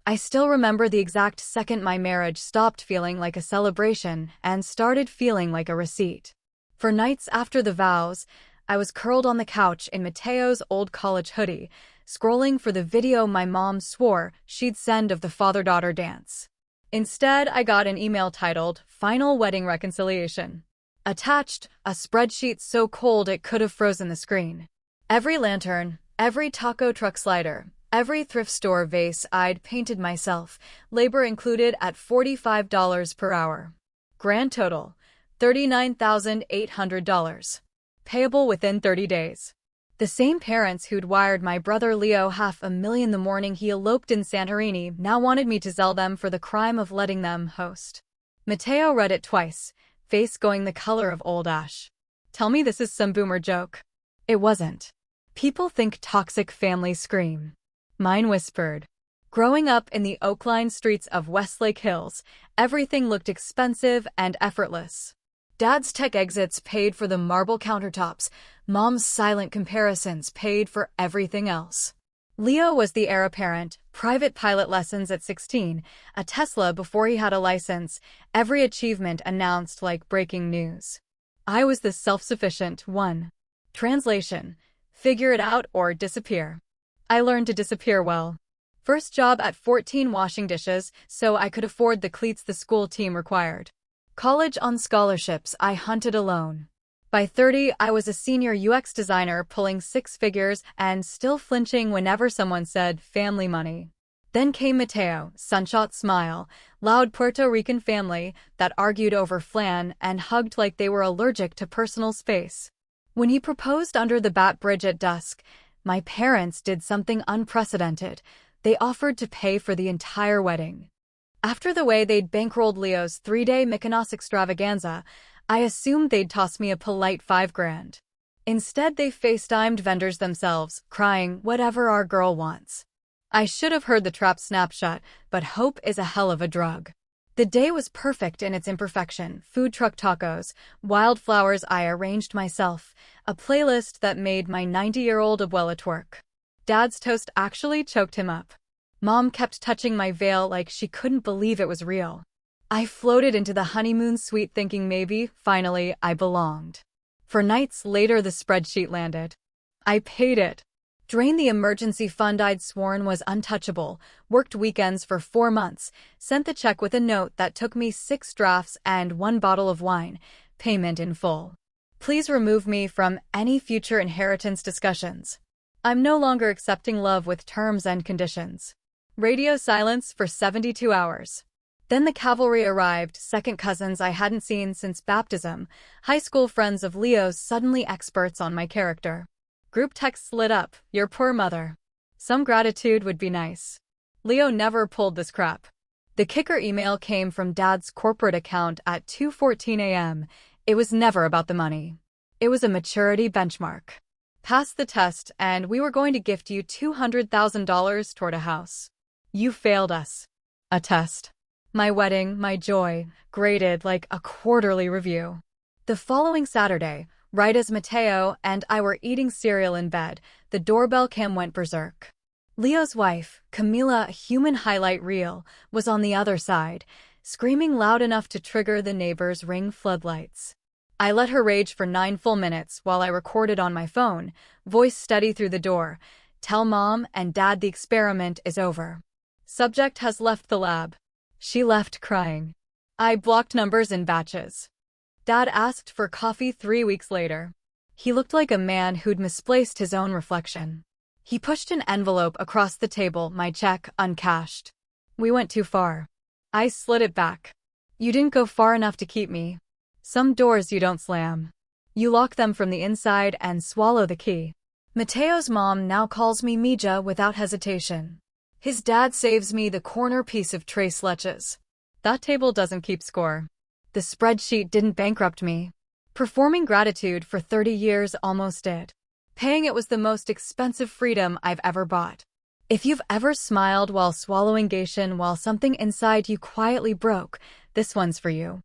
I still remember the exact second my marriage stopped feeling like a celebration and started feeling like a receipt. For nights after the vows, I was curled on the couch in Mateo's old college hoodie, scrolling for the video my mom swore she'd send of the father-daughter dance. Instead, I got an email titled, "Final Wedding Reconciliation." Attached, a spreadsheet so cold it could have frozen the screen. Every lantern, every taco truck slider, every thrift store vase I'd painted myself, labor included at $45 per hour. Grand total, $39,800. Payable within 30 days. The same parents who'd wired my brother Leo $500,000 the morning he eloped in Santorini now wanted me to sell them for the crime of letting them host. Mateo read it twice, face going the color of old ash. Tell me this is some boomer joke. It wasn't. People think toxic families scream. Mine whispered. Growing up in the Oakline streets of Westlake Hills, everything looked expensive and effortless. Dad's tech exits paid for the marble countertops. Mom's silent comparisons paid for everything else. Leo was the heir apparent, private pilot lessons at 16, a Tesla before he had a license, every achievement announced like breaking news. I was the self-sufficient one. Translation: figure it out or disappear. I learned to disappear well. First job at 14 washing dishes, so I could afford the cleats the school team required. College on scholarships I hunted alone. By 30, I was a senior UX designer pulling six figures and still flinching whenever someone said family money. Then came Mateo, sunshot smile, loud Puerto Rican family that argued over flan and hugged like they were allergic to personal space. When he proposed under the Bat Bridge at dusk, my parents did something unprecedented. They offered to pay for the entire wedding. After the way they'd bankrolled Leo's 3-day Mykonos extravaganza, I assumed they'd toss me a polite $5,000. Instead, they FaceTimed vendors themselves, crying, "Whatever our girl wants." I should have heard the trap snap shut, but hope is a hell of a drug. The day was perfect in its imperfection. Food truck tacos, wildflowers I arranged myself, a playlist that made my 90-year-old abuela twerk. Dad's toast actually choked him up. Mom kept touching my veil like she couldn't believe it was real. I floated into the honeymoon suite thinking maybe, finally, I belonged. For nights later the spreadsheet landed. I paid it. Drained the emergency fund I'd sworn was untouchable, worked weekends for 4 months, sent the check with a note that took me 6 drafts and 1 bottle of wine, payment in full. Please remove me from any future inheritance discussions. I'm no longer accepting love with terms and conditions. Radio silence for 72 hours. Then the cavalry arrived, second cousins I hadn't seen since baptism, high school friends of Leo's suddenly experts on my character. Group texts lit up, "Your poor mother. Some gratitude would be nice." Leo never pulled this crap. The kicker email came from Dad's corporate account at 2:14 a.m. It was never about the money. It was a maturity benchmark. Pass the test and we were going to gift you $200,000 toward a house. You failed us. A test. My wedding, my joy, graded like a quarterly review. The following Saturday, right as Mateo and I were eating cereal in bed, the doorbell cam went berserk. Leo's wife, Camila, a human highlight reel, was on the other side, screaming loud enough to trigger the neighbors' Ring floodlights. I let her rage for 9 full minutes while I recorded on my phone, voice steady through the door. "Tell Mom and Dad the experiment is over. Subject has left the lab." She left crying. I blocked numbers in batches. Dad asked for coffee 3 weeks later. He looked like a man who'd misplaced his own reflection. He pushed an envelope across the table, my check, uncashed. "We went too far." I slid it back. "You didn't go far enough to keep me. Some doors you don't slam. You lock them from the inside and swallow the key." Mateo's mom now calls me Mija without hesitation. His dad saves me the corner piece of tres leches. That table doesn't keep score. The spreadsheet didn't bankrupt me. Performing gratitude for 30 years almost did. Paying it was the most expensive freedom I've ever bought. If you've ever smiled while swallowing Gaishan while something inside you quietly broke, this one's for you.